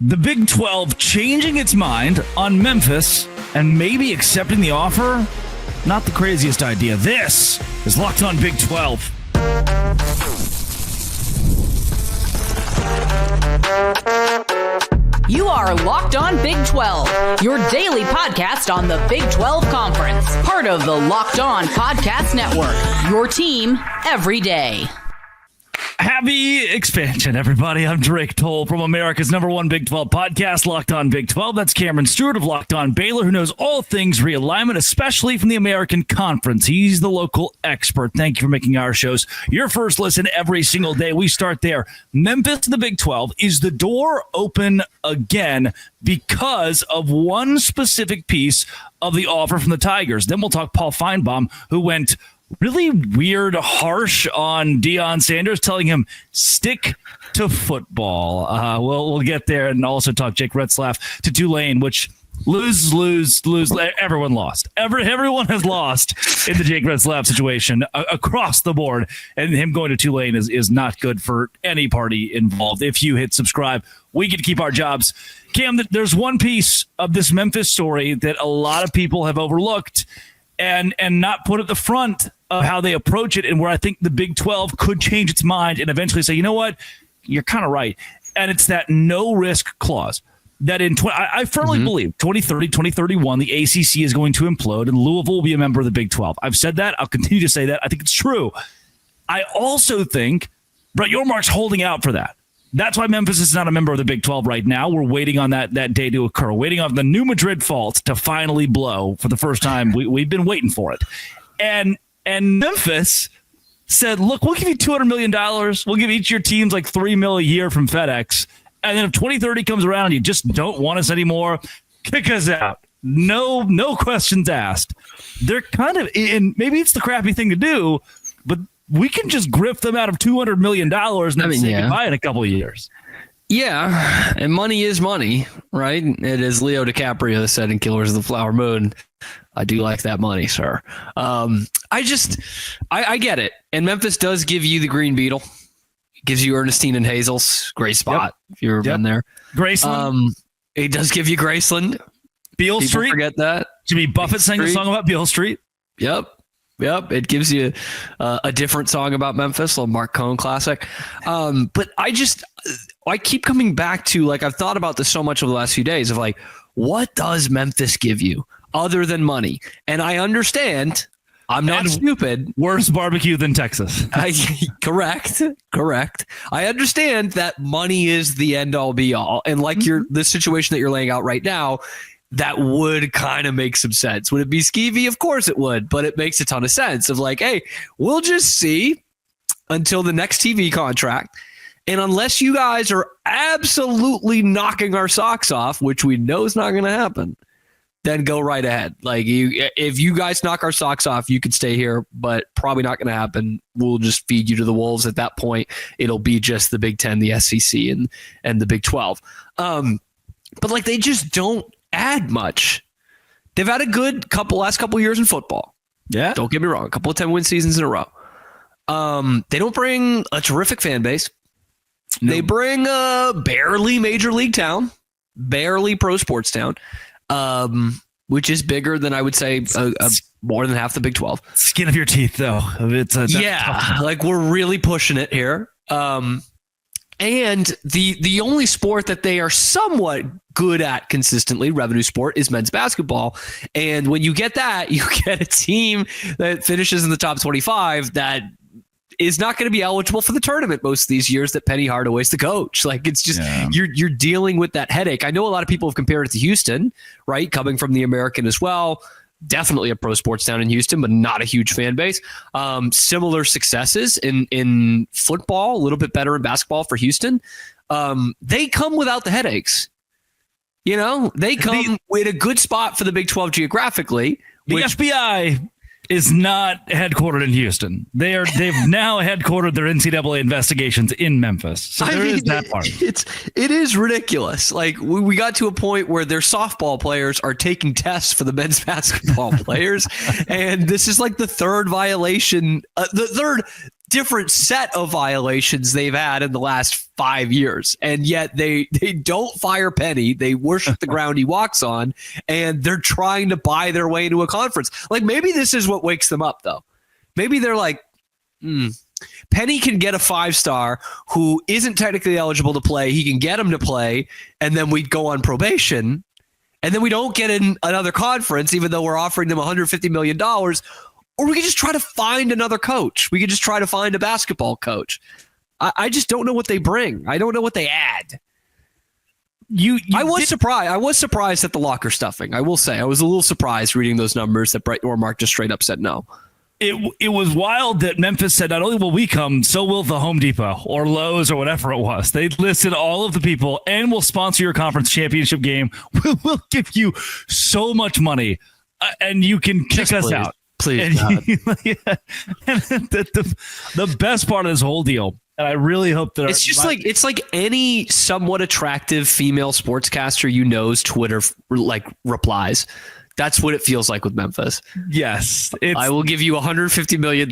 The Big 12 changing its mind on Memphis and maybe accepting the offer? Not the craziest idea. This is Locked On Big 12. You are Locked On Big 12, your daily podcast on the Big 12 Conference. Part of the Locked On Podcast Network, your team every day. Happy expansion, everybody. I'm Drake Toll from America's #1 Big 12 podcast, Locked On Big 12. That's Cameron Stewart of Locked On Baylor, who knows all things realignment, especially from the American Conference. He's the local expert. Thank you for making our shows your first listen every single day. We start there. Memphis in the Big 12. Is the door open again because of one specific piece of the offer from the Tigers? Then we'll talk Paul Feinbaum, who went really weird, harsh on Deion Sanders, telling him stick to football. We'll get there and also talk Jake Retzlaff to Tulane, which lose. Everyone lost. Everyone has lost in the Jake Retzlaff situation across the board. And him going to Tulane is not good for any party involved. If you hit subscribe, we get to keep our jobs. Cam, there's one piece of this Memphis story that a lot of people have overlooked and not put at the front of how they approach it, and where I think the Big 12 could change its mind and eventually say, you know what, you're kind of right. And it's that no-risk clause that I firmly believe 2030, 2031, the ACC is going to implode and Louisville will be a member of the Big 12. I've said that. I'll continue to say that. I think it's true. I also think Brett Yormark's holding out for that. That's why Memphis is not a member of the Big 12 right now. We're waiting on that day to occur, waiting on the New Madrid fault to finally blow for the first time. We've been waiting for it. And Memphis said, look, we'll give you $200 million. We'll give each of your teams like $3 million a year from FedEx. And then if 2030 comes around and you just don't want us anymore, kick us out. No questions asked. They're kind of, and maybe it's the crappy thing to do, but we can just grip them out of $200 million and then say goodbye in a couple of years. Yeah, and money is money, right? It is Leo DiCaprio said in Killers of the Flower Moon. I do like that money, sir. I get it. And Memphis does give you the Green Beetle. It gives you Ernestine and Hazel's. Great spot, if you've ever been there. Graceland. It does give you Graceland. Beale Street. Forget that. Jimmy Buffett sang a song about Beale Street. Yep. It gives you a different song about Memphis, a little Mark Cohn classic. But I keep coming back to, like, I've thought about this so much over the last few days of like, what does Memphis give you other than money? And I understand. I'm not stupid. Worse barbecue than Texas. Correct. I understand that money is the end all be all. And like the situation that you're laying out right now, that would kind of make some sense. Would it be skeevy? Of course it would, but it makes a ton of sense of like, hey, we'll just see until the next TV contract. And unless you guys are absolutely knocking our socks off, which we know is not going to happen, then go right ahead. Like, if you guys knock our socks off, you could stay here, but probably not going to happen. We'll just feed you to the wolves. At that point, it'll be just the Big 10, the SEC, and the Big 12. But like, they just don't add much. They've had a good last couple years in football. Yeah. Don't get me wrong. A couple of 10-win seasons in a row. They don't bring a terrific fan base. No. They bring a barely major league town, barely pro sports town, which is bigger than I would say more than half the Big 12. Skin of your teeth, though. It's like we're really pushing it here. And the only sport that they are somewhat good at consistently, revenue sport, is men's basketball. And when you get that, you get a team that finishes in the top 25 that is not going to be eligible for the tournament most of these years that Penny Hardaway's the coach. Like, it's just, you're dealing with that headache. I know a lot of people have compared it to Houston, right? Coming from the American as well. Definitely a pro sports town in Houston, but not a huge fan base. Similar successes in football, a little bit better in basketball for Houston. They come without the headaches. You know, they come with a good spot for the Big 12 geographically. The FBI is not headquartered in Houston. They've now headquartered their NCAA investigations in Memphis. So is that part. It is ridiculous. Like, we got to a point where their softball players are taking tests for the men's basketball players, and this is like the third violation, the different set of violations they've had in the last 5 years. And yet they don't fire Penny. They worship the ground he walks on, and they're trying to buy their way into a conference. Like, maybe this is what wakes them up, though. Maybe they're like, Penny can get a 5-star who isn't technically eligible to play. He can get him to play, and then we'd go on probation. And then we don't get in another conference, even though we're offering them $150 million. Or we could just try to find another coach. We could just try to find a basketball coach. I just don't know what they bring. I don't know what they add. I was surprised at the locker stuffing. I will say I was a little surprised reading those numbers that Brett Yormark just straight up said no. It was wild that Memphis said not only will we come, so will the Home Depot or Lowe's or whatever it was. They listed all of the people, and we'll sponsor your conference championship game. We'll give you so much money, and you can kick us out. Please. And the best part of this whole deal, and I really hope that it's like any somewhat attractive female sportscaster you know's Twitter replies. That's what it feels like with Memphis. Yes. I will give you $150 million.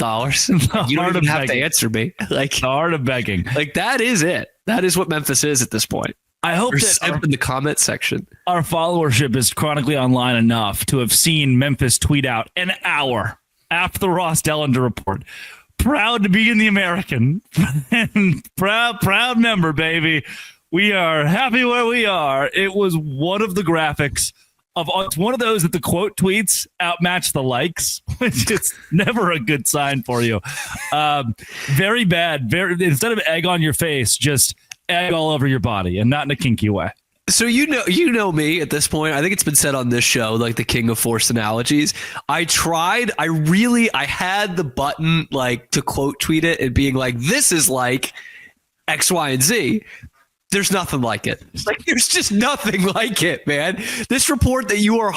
You don't even have to answer me. Like, the art of begging. Like, that is it. That is what Memphis is at this point. I hope that in the comment section, our followership is chronically online enough to have seen Memphis tweet out an hour after the Ross Dellinger report. Proud to be in the American. proud member, baby. We are happy where we are. It was one of the graphics. It's one of those that the quote tweets outmatch the likes, which is never a good sign for you. Very bad. Instead of egg on your face, just egg all over your body, and not in a kinky way. So you know me at this point. I think it's been said on this show, like the king of forced analogies. I had the button like to quote tweet it and being like, this is like X, Y, and Z. There's nothing like it. Like, there's just nothing like it, man. This report that you are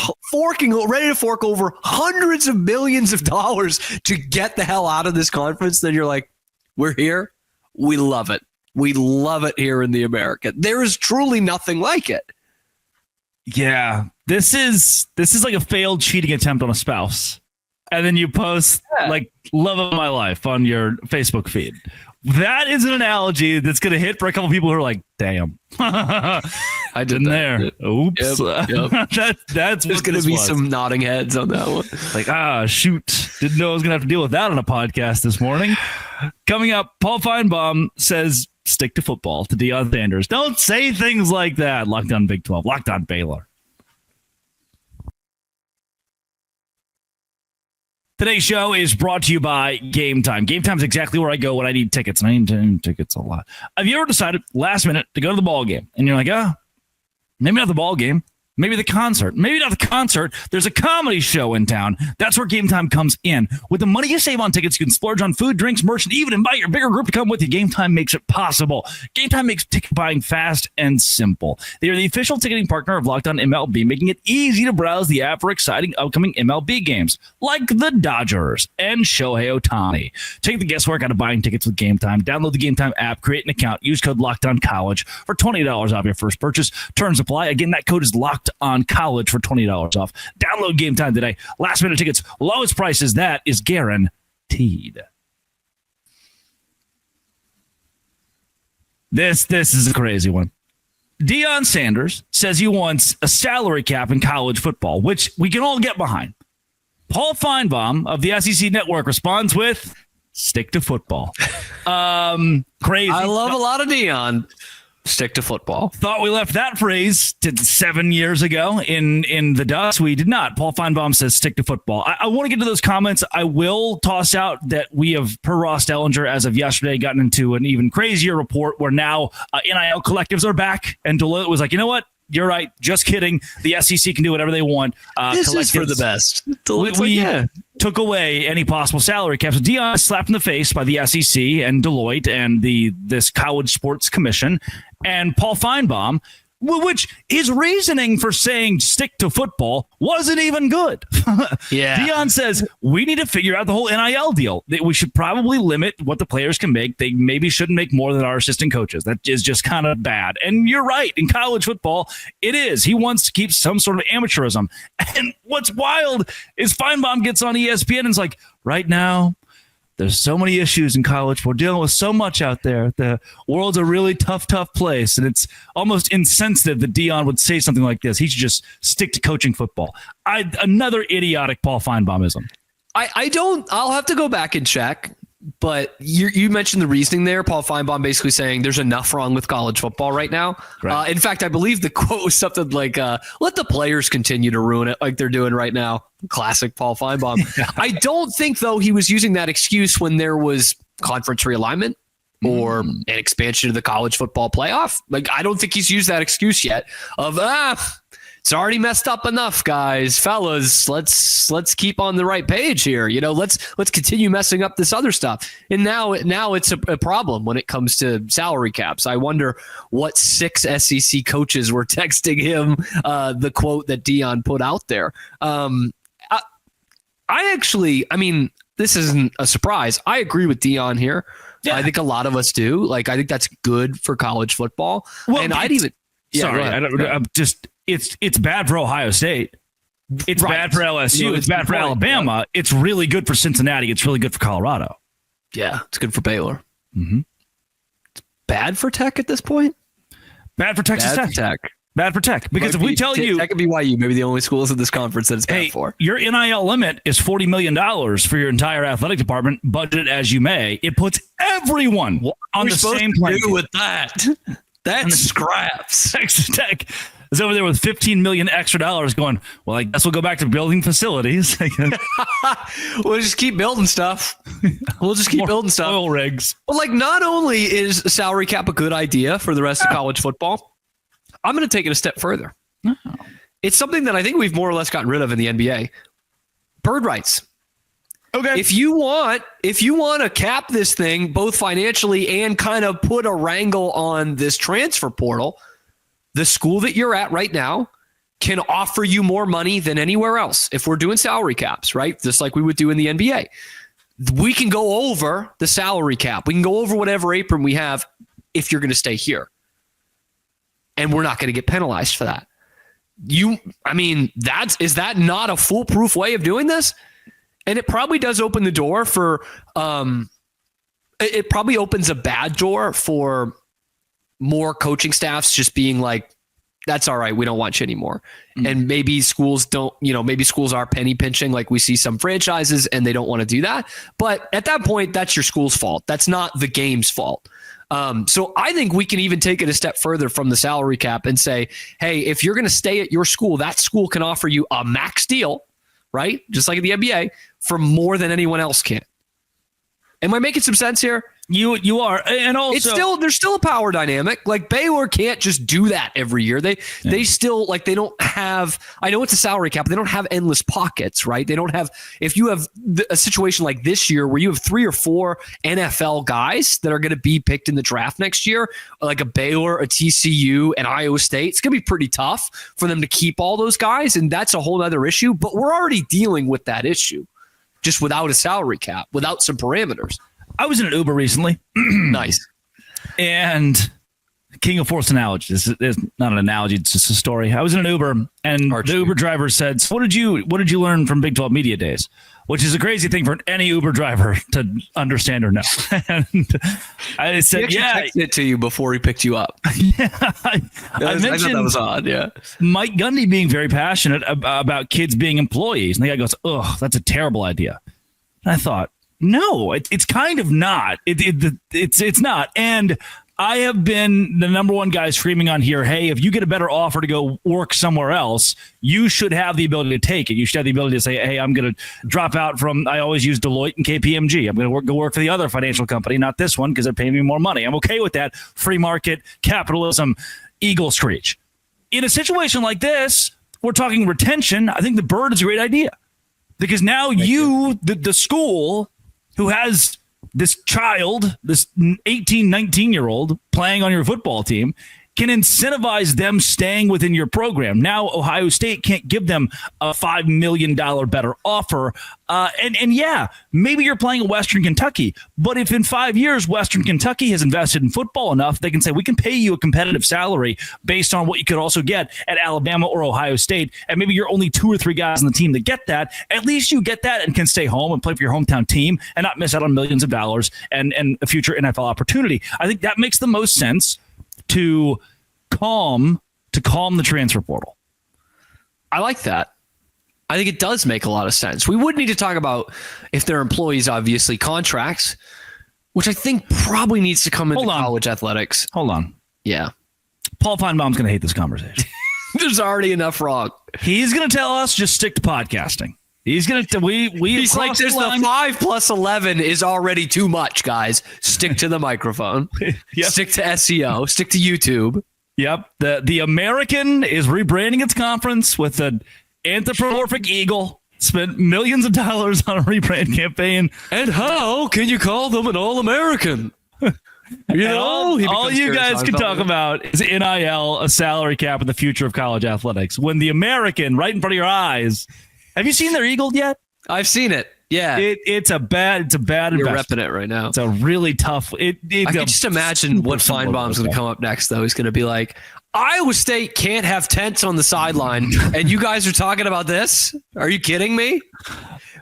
ready to fork over hundreds of millions of dollars to get the hell out of this conference. Then you're like, we're here. We love it. We love it here in the American. There is truly nothing like it. Yeah, this is like a failed cheating attempt on a spouse, and then you post like love of my life on your Facebook feed. That is an analogy that's going to hit for a couple people who are like, damn, I did there. Oops. Yep. That's There's going to be some nodding heads on that one. Like, shoot. Didn't know I was going to have to deal with that on a podcast this morning. Coming up, Paul Feinbaum says, stick to football to Deion Sanders. Don't say things like that. Locked on Big 12. Locked on Baylor. Today's show is brought to you by Game Time. Game Time is exactly where I go when I need tickets, and I need tickets a lot. Have you ever decided last minute to go to the ball game, and you're like, maybe not the ball game, maybe the concert, maybe not the concert. There's a comedy show in town. That's where Game Time comes in. With the money you save on tickets, you can splurge on food, drinks, merch, and even invite your bigger group to come with you. Game Time makes it possible. Game Time makes ticket buying fast and simple. They are the official ticketing partner of Locked On MLB, making it easy to browse the app for exciting upcoming MLB games, like the Dodgers and Shohei Ohtani. Take the guesswork out of buying tickets with Game Time. Download the Game Time app, create an account, use code LOCKEDONCollege for $20 off your first purchase. Terms apply. Again, that code is Locked On College for $20 off. Download Game Time today. Last minute tickets, lowest prices. That is guaranteed. This is a crazy one. Deion Sanders says he wants a salary cap in college football, which we can all get behind. Paul Feinbaum of the SEC Network responds with, stick to football. Crazy. I love a lot of Deion. Stick to football. Thought we left that phrase to 7 years ago in the dust. We did not. Paul Feinbaum says stick to football. I want to get to those comments. I will toss out that we have, per Ross Dellinger, as of yesterday, gotten into an even crazier report where now NIL collectives are back. And Deloitte was like, you know what? You're right. Just kidding. The SEC can do whatever they want. This is for the best. We took away any possible salary caps. So Deion is slapped in the face by the SEC and Deloitte and this College Sports Commission. And Paul Feinbaum, which his reasoning for saying stick to football wasn't even good. Yeah. Deion says we need to figure out the whole NIL deal. That we should probably limit what the players can make. They maybe shouldn't make more than our assistant coaches. That is just kind of bad. And you're right. In college football, it is. He wants to keep some sort of amateurism. And what's wild is Feinbaum gets on ESPN and is like, right now, there's so many issues in college. We're dealing with so much out there. The world's a really tough place. And it's almost insensitive that Dion would say something like this. He should just stick to coaching football. Another idiotic Paul Feinbaumism. I'll have to go back and check. But you mentioned the reasoning there. Paul Feinbaum basically saying there's enough wrong with college football right now. Right. In fact, I believe the quote was something like, let the players continue to ruin it like they're doing right now. Classic Paul Feinbaum. I don't think, though, he was using that excuse when there was conference realignment or an expansion of the college football playoff. Like, I don't think he's used that excuse yet of, it's already messed up enough, guys, fellas. Let's keep on the right page here. Let's continue messing up this other stuff. And now it's a problem when it comes to salary caps. I wonder what 6 SEC coaches were texting him the quote that Dion put out there. This isn't a surprise. I agree with Dion here. Yeah. I think a lot of us do. Like, I think that's good for college football. Well, and It's bad for Ohio State. It's bad for LSU. It's bad for Alabama. Yeah. It's really good for Cincinnati. It's really good for Colorado. Yeah, it's good for Baylor. Mm-hmm. It's bad for Tech at this point. Bad for Texas Tech. Bad for Tech. Because if we tell you... Tech and BYU, maybe the only schools in this conference that it's bad for. Your NIL limit is $40 million for your entire athletic department, budget as you may. It puts everyone on the same plane. What are we supposed to do with that? That's scraps. Texas Tech is over there with $15 million extra going, well, I guess we'll go back to building facilities. We'll just keep building stuff. Oil rigs. Well, like, not only is a salary cap a good idea for the rest of college football, I'm going to take it a step further. Oh. It's something that I think we've more or less gotten rid of in the NBA. Bird rights. Okay. If you want to cap this thing both financially and kind of put a wrangle on this transfer portal, the school that you're at right now can offer you more money than anywhere else. If we're doing salary caps, right? Just like we would do in the NBA. We can go over the salary cap. We can go over whatever apron we have if you're going to stay here. And we're not going to get penalized for that. Is that not a foolproof way of doing this? And it probably does open the door for, it probably opens a bad door for more coaching staffs just being like, that's all right, we don't want you anymore. Mm-hmm. And maybe schools are penny pinching like we see some franchises and they don't want to do that. But at that point, that's your school's fault. That's not the game's fault. So I think we can even take it a step further from the salary cap and say, hey, if you're going to stay at your school, that school can offer you a max deal, right? Just like in the NBA, for more than anyone else can. Am I making some sense here? You are, and also there's still a power dynamic. Like, Baylor can't just do that every year. They still, like, they don't have. I know it's a salary cap, but they don't have endless pockets, right? They don't have. If you have a situation like this year where you have 3 or 4 NFL guys that are going to be picked in the draft next year, like a Baylor, a TCU, and Iowa State, it's going to be pretty tough for them to keep all those guys, and that's a whole other issue. But we're already dealing with that issue, just without a salary cap, without some parameters. I was in an Uber recently. Nice. And king of forced analogies. It's not an analogy, it's just a story. I was in an Uber and the Uber driver said, so what did you learn from Big 12 Media Days? Which is a crazy thing for any Uber driver to understand or know. And I said, he texted it to you before he picked you up. Yeah. I thought that was odd, yeah. Mike Gundy being very passionate about kids being employees. And the guy goes, oh, that's a terrible idea. And I thought, no, it's kind of not. It's not. And I have been the number one guy screaming on here, hey, if you get a better offer to go work somewhere else, you should have the ability to take it. You should have the ability to say, hey, I'm going to drop out from, I always use Deloitte and KPMG. I'm going to go work for the other financial company, not this one, because they're paying me more money. I'm okay with that. Free market, capitalism, eagle screech. In a situation like this, we're talking retention. I think the bird is a great idea. Because now the school who has this child, this 18, 19-year-old playing on your football team, can incentivize them staying within your program. Now, Ohio State can't give them a $5 million better offer. And yeah, maybe you're playing Western Kentucky, but if in 5 years Western Kentucky has invested in football enough, they can say, we can pay you a competitive salary based on what you could also get at Alabama or Ohio State. And maybe you're only 2 or 3 guys on the team that get that. At least you get that and can stay home and play for your hometown team and not miss out on millions of dollars and a future NFL opportunity. I think that makes the most sense to calm the transfer portal. I like that. I think it does make a lot of sense. We would need to talk about if their employees, obviously, contracts, which I think probably needs to come into college athletics. Hold on. Yeah. Paul Feinbaum's going to hate this conversation. There's already enough wrong. He's going to tell us just stick to podcasting. He's going to he's like, there's the 5 plus 11 is already too much, guys. Stick to the microphone. Yep. Stick to SEO. Stick to YouTube. Yep. The American is rebranding its conference with an anthropomorphic eagle. Spent millions of dollars on a rebrand campaign. And how can you call them an All-American? All you guys can talk about is NIL, a salary cap, and the future of college athletics. When the American, right in front of your eyes, have you seen their eagle yet? I've seen it. Yeah, it's a bad investment. You're repping it right now. It's a really tough. I can just imagine what Feinbaum's going to come up next, though. He's going to be like, Iowa State can't have tents on the sideline, and you guys are talking about this? Are you kidding me?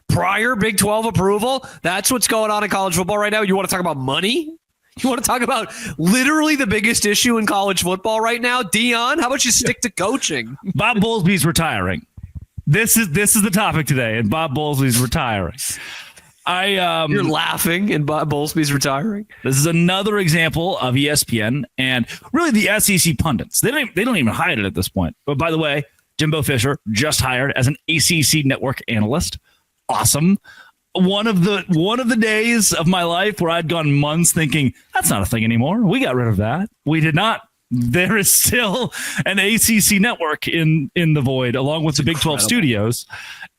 Prior Big 12 approval? That's what's going on in college football right now? You want to talk about money? You want to talk about literally the biggest issue in college football right now? Dion, how about you stick to coaching? Bob Bowlesby's retiring. This is the topic today, and Bob Bowlesby's retiring. You're laughing, and Bob Bowlesby's retiring. This is another example of ESPN and really the SEC pundits. They don't even hide it at this point. But by the way, Jimbo Fisher just hired as an ACC network analyst. Awesome. One of the days of my life where I'd gone months thinking that's not a thing anymore. We got rid of that. We did not. There is still an ACC network in the void, along with the Big 12 studios.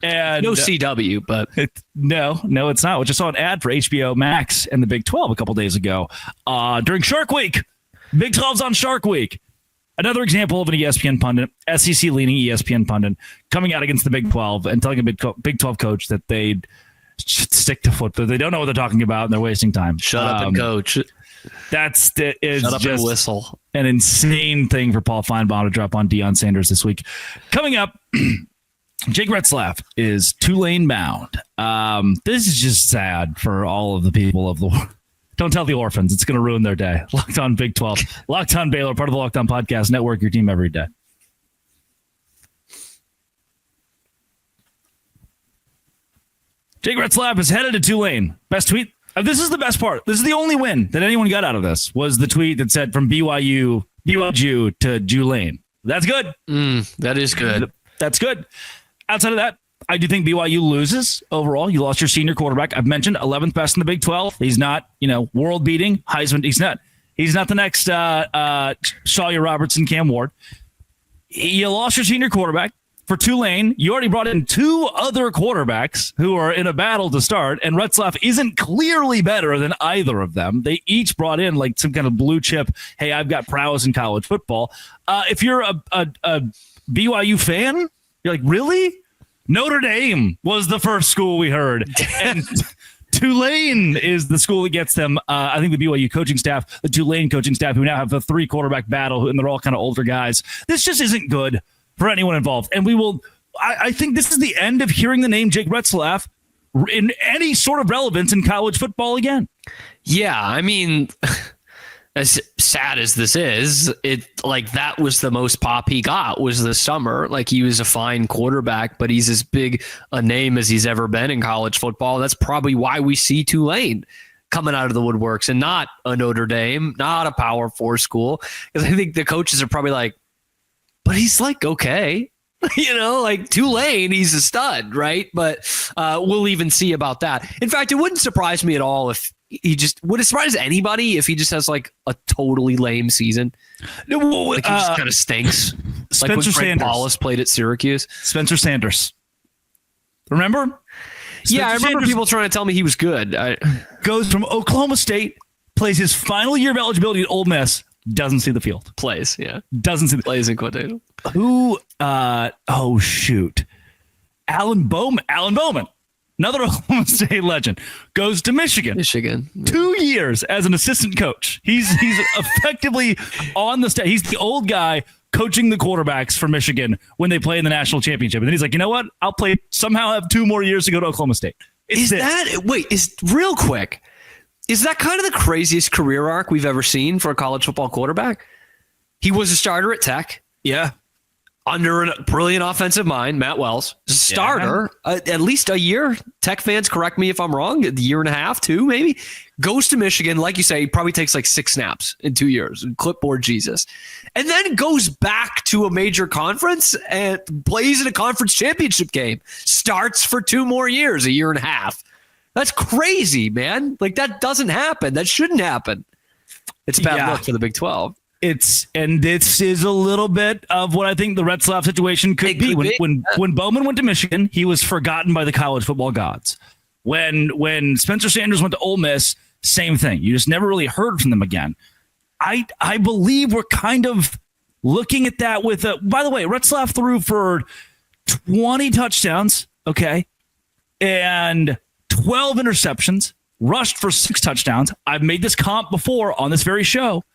And no CW, but no, it's not. We just saw an ad for HBO Max and the Big 12 a couple days ago during Shark Week. Big 12's on Shark Week. Another example of an ESPN pundit, SEC leaning ESPN pundit, coming out against the Big 12 and telling a Big 12 coach that they should stick to football. They don't know what they're talking about and they're wasting time. Shut up and coach. Shut up and whistle. An insane thing for Paul Feinbaum to drop on Deion Sanders this week. Coming up, Jake Retzlaff is Tulane bound. This is just sad for all of the people of the world. Don't tell the orphans. It's going to ruin their day. Locked on Big 12. Locked on Baylor, part of the Locked On Podcast Network, your team every day. Jake Retzlaff is headed to Tulane. Best tweet. This is the best part. This is the only win that anyone got out of this was the tweet that said from BYU to Tulane. That's good. That is good. That's good. Outside of that, I do think BYU loses overall. You lost your senior quarterback. I've mentioned 11th best in the Big 12. He's not, world beating Heisman. He's not the next Shawya Robertson, Cam Ward. You lost your senior quarterback. For Tulane, you already brought in 2 other quarterbacks who are in a battle to start, and Retzlaff isn't clearly better than either of them. They each brought in like some kind of blue chip, hey, I've got prowess in college football. If you're a BYU fan, you're like, really? Notre Dame was the first school we heard. And Tulane is the school that gets them. I think the BYU coaching staff, the Tulane coaching staff, who now have a 3 quarterback battle, and they're all kind of older guys. This just isn't good for anyone involved. And I think this is the end of hearing the name Jake Retzlaff in any sort of relevance in college football again. Yeah, I mean, as sad as this is, that was the most pop he got was this summer. Like, he was a fine quarterback, but he's as big a name as he's ever been in college football. That's probably why we see Tulane coming out of the woodworks and not a Notre Dame, not a Power 4 school. Because I think the coaches are probably like, but he's like, okay, like Tulane, he's a stud, right? But we'll even see about that. In fact, it wouldn't surprise me at all if would it surprise anybody if he just has like a totally lame season? Like he just kind of stinks. Spencer like when Sanders. Paulus played at Syracuse. Spencer Sanders. Remember? I remember Sanders people trying to tell me he was good. Goes from Oklahoma State, plays his final year of eligibility at Ole Miss, doesn't see the field. Plays, yeah. Doesn't see the plays in quotation. Who? Oh shoot, Alan Bowman. Another Oklahoma State legend, goes to Michigan. 2 years as an assistant coach. He's effectively on the stage. He's the old guy coaching the quarterbacks for Michigan when they play in the national championship. And then he's like, you know what? I'll somehow have 2 more years to go to Oklahoma State. Is real quick. Is that kind of the craziest career arc we've ever seen for a college football quarterback? He was a starter at Tech. Yeah. Under a brilliant offensive mind, Matt Wells, starter, at least a year. Tech fans, correct me if I'm wrong, a year and a half, 2 maybe. Goes to Michigan, like you say, probably takes like 6 snaps in 2 years. Clipboard Jesus. And then goes back to a major conference and plays in a conference championship game. Starts for 2 more years, a year and a half. That's crazy, man. Like, that doesn't happen. That shouldn't happen. It's a bad look for the Big 12. This is a little bit of what I think the Rzoff situation could be. When Bowman went to Michigan, he was forgotten by the college football gods. When Spencer Sanders went to Ole Miss, same thing. You just never really heard from them again. I believe we're kind of looking at that with by the way, Rzoff threw for 20 touchdowns, okay, and 12 interceptions, rushed for 6 touchdowns. I've made this comp before on this very show.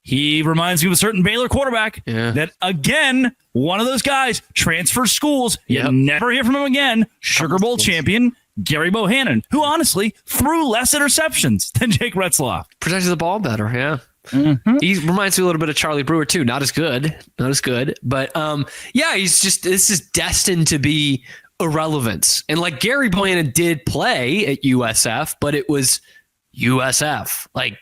He reminds me of a certain Baylor quarterback that, again, one of those guys transfers schools. You never hear from him again. Sugar Bowl champion Gary Bohannon, who honestly threw less interceptions than Jake Rzoff. Protected the ball better, yeah. Mm-hmm. He reminds me a little bit of Charlie Brewer, too. Not as good. But, this is destined to be irrelevance. And like Gary Bohannon did play at USF, but it was USF. Like,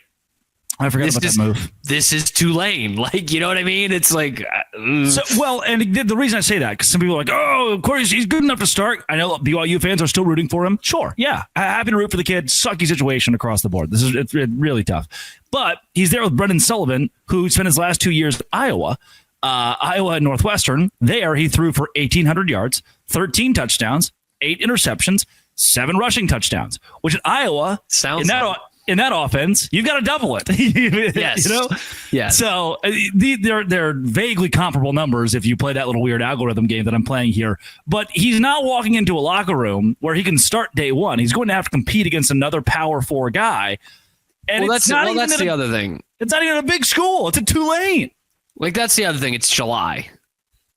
I forgot about that move. This is Tulane. Like, you know what I mean? It's like... and the reason I say that, because some people are like, oh, of course, he's good enough to start. I know BYU fans are still rooting for him. Sure, yeah. Happy to root for the kid. Sucky situation across the board. It's really tough. But he's there with Brennan Sullivan, who spent his last 2 years at Iowa. Iowa and Northwestern. There, he threw for 1,800 yards, 13 touchdowns, 8 interceptions, 7 rushing touchdowns, which at Iowa... In that offense, you've got to double it. Yes. You know? Yes. So they're vaguely comparable numbers if you play that little weird algorithm game that I'm playing here. But he's not walking into a locker room where he can start day one. He's going to have to compete against another Power 4 guy. And that's the other thing. It's not even a big school. It's a Tulane. Like, that's the other thing. It's July.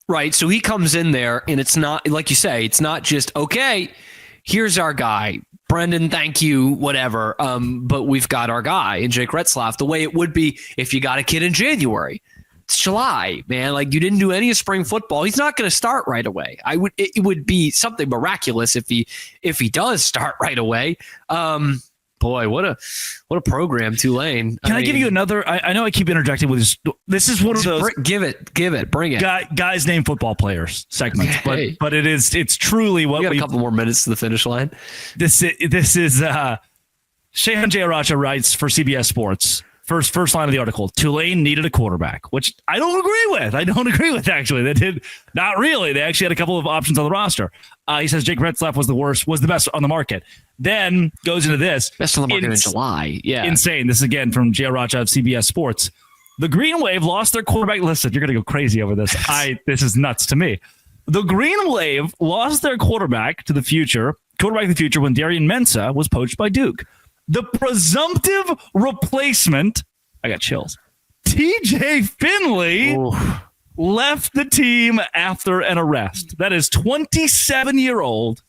Right? So he comes in there, and it's not, like you say, it's not just, okay, here's our guy. Brendan, thank you, whatever. But we've got our guy in Jake Rzoff, the way it would be if you got a kid in January. It's July, man. Like, you didn't do any of spring football. He's not going to start right away. It would be something miraculous if he does start right away. Boy, what a program, Tulane. Can I give you another? I know I keep interjecting with this. This is one of those. Give it, bring it. Guys named football players segments, but it's truly what we got a couple more minutes to the finish line. This is Shehan Jayaracha writes for CBS Sports. First line of the article: Tulane needed a quarterback, which I don't agree with. Actually, they did not really. They actually had a couple of options on the roster. He says Jake Rzoff was the best on the market. Then goes into this. Best on the market in July. Yeah. Insane. This is again from Jayaracha of CBS Sports. The Green Wave lost their quarterback. Listen, you're going to go crazy over this. This is nuts to me. The Green Wave lost their quarterback of the future when Darian Mensah was poached by Duke. The presumptive replacement, I got chills, TJ Finley left the team after an arrest. That is 27-year-old,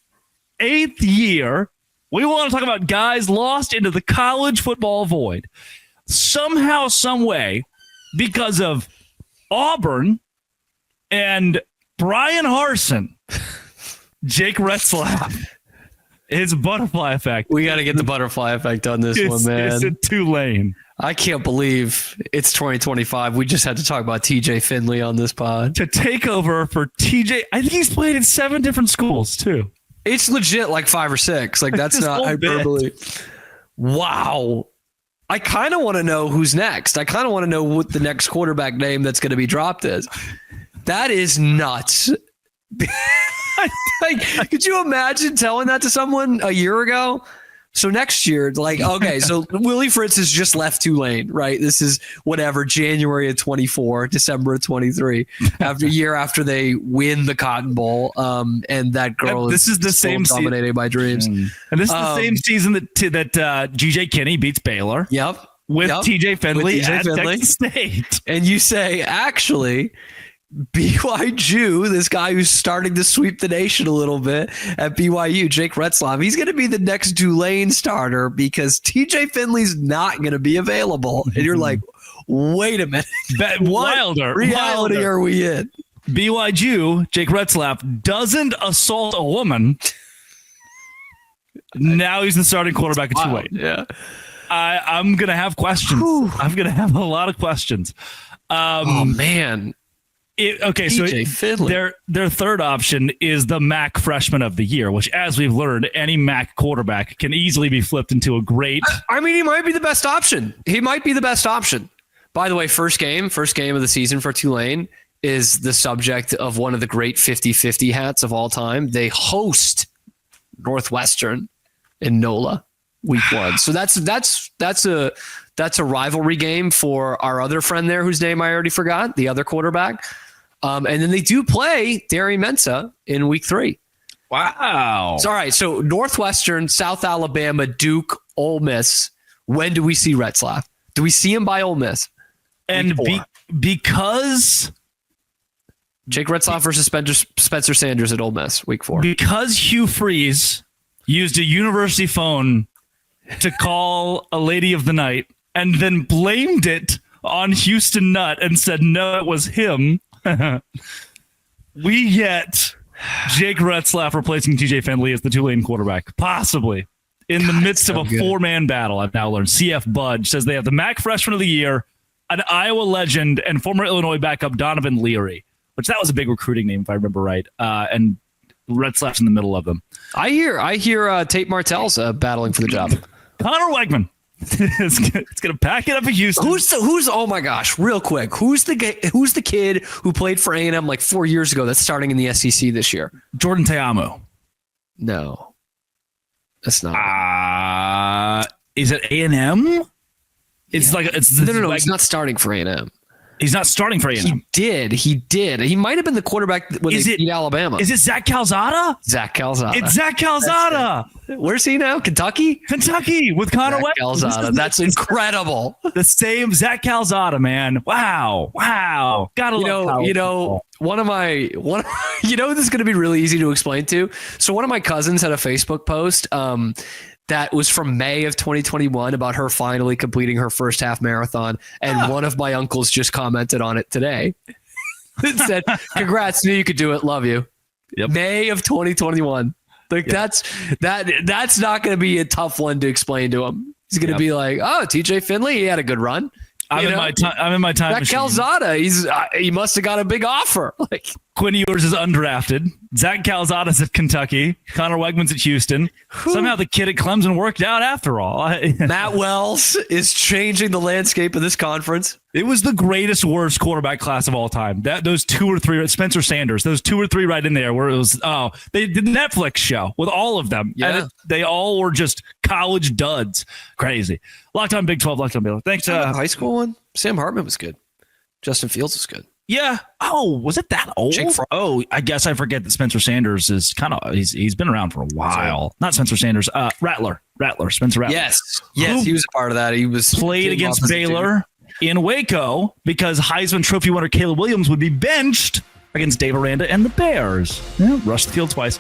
8th year. We want to talk about guys lost into the college football void. Somehow, some way, because of Auburn and Brian Harsin, Jake Rzoff. His butterfly effect. We got to get the butterfly effect on this one, man. It's a Tulane. I can't believe it's 2025. We just had to talk about TJ Finley on this pod. To take over for TJ. I think he's played in 7 different schools, too. It's legit like 5 or 6. Like, that's not hyperbole. Wow. I kind of want to know who's next. I kind of want to know what the next quarterback name that's going to be dropped is. That is nuts. Like, could you imagine telling that to someone a year ago? So next year, like, okay, so Willie Fritz has just left Tulane, right? This is whatever, January of 24, December of 23, after they win the Cotton Bowl. And that girl this is the same dominating my dreams. And this is the same season that GJ Kinney beats Baylor. Yep. With TJ Finley at Texas State. And you say, actually, BYU, this guy who's starting to sweep the nation a little bit at BYU, Jake Retzlaff, he's going to be the next Tulane starter because TJ Finley's not going to be available. And you're like, wait a minute. What reality are we in? BYU, Jake Retzlaff, doesn't assault a woman. Now he's the starting quarterback at Tulane. Yeah. I'm going to have questions. I'm going to have a lot of questions. Oh, man. So their third option is the MAC freshman of the year, which, as we've learned, any MAC quarterback can easily be flipped into a great. I mean, he might be the best option. By the way, first game of the season for Tulane is the subject of one of the great 50-50 hats of all time. They host Northwestern in NOLA week 1. So that's a rivalry game for our other friend there, whose name I already forgot, the other quarterback. And then they do play Darian Mensah in week 3. Wow. So, all right. So Northwestern, South Alabama, Duke, Ole Miss. When do we see Retzlaff? Do we see him by Ole Miss? And because Jake Retzlaff versus Spencer Sanders at Ole Miss, week 4. Because Hugh Freeze used a university phone to call a lady of the night and then blamed it on Houston Nutt and said, no, it was him. We get Jake Retzlaff replacing TJ Finley as the Tulane quarterback, possibly in the midst of a 4-man battle. I've now learned. CF Budge says they have the MAC freshman of the year, an Iowa legend, and former Illinois backup Donovan Leary, which that was a big recruiting name, if I remember right. And Retzlaff's in the middle of them. I hear Tate Martell's battling for the job. Connor Wegman. It's gonna pack it up at Houston. Who's oh my gosh, real quick, who's the kid who played for A&M like 4 years ago that's starting in the SEC this year? Jordan Te'amu. No, that's not. Is it A&M? It's no. He's not starting for A&M. He's not starting for A&M. He did. He might have been the quarterback when they beat Alabama. Is it Zach Calzada? It's Zach Calzada. Where's he now? Kentucky with Connor Webb. Calzada. That's incredible. The same Zach Calzada, man. Wow. Gotta love one of my this is going to be really easy to explain to. So one of my cousins had a Facebook post that was from May of 2021 about her finally completing her first half marathon. And one of my uncles just commented on it today. It said, congrats, knew you could do it. Love you. Yep. May of 2021. Like that's not going to be a tough one to explain to him. He's going to be like, oh, TJ Finley, he had a good run. I'm in my time that machine. Calzada, he must have got a big offer. Like Quinn Ewers is undrafted. Zach Calzada's at Kentucky. Connor Wegman's at Houston. Somehow the kid at Clemson worked out after all. Matt Wells is changing the landscape of this conference. It was the greatest, worst quarterback class of all time. Those 2 or 3, Spencer Sanders, those 2 or 3 right in there where it was, they did the Netflix show with all of them. Yeah. And they all were just college duds. Crazy. Locked on Big 12, Locked on Baylor. Thanks. High school one? Sam Hartman was good. Justin Fields was good. Yeah. Oh, was it that old? I guess I forget that Spencer Sanders is he's been around for a while. Not Spencer Sanders. Spencer Rattler. Yes, he was a part of that. He was played against Baylor in Waco because Heisman Trophy winner Caleb Williams would be benched against Dave Aranda and the Bears. Yeah, rushed the field twice.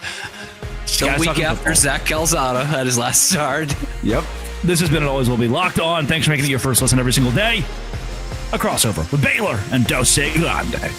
The week after Zach Calzada had his last start. Yep. This has been and always will be Locked On. Thanks for making it your first listen every single day. A crossover with Baylor and Dose Grande.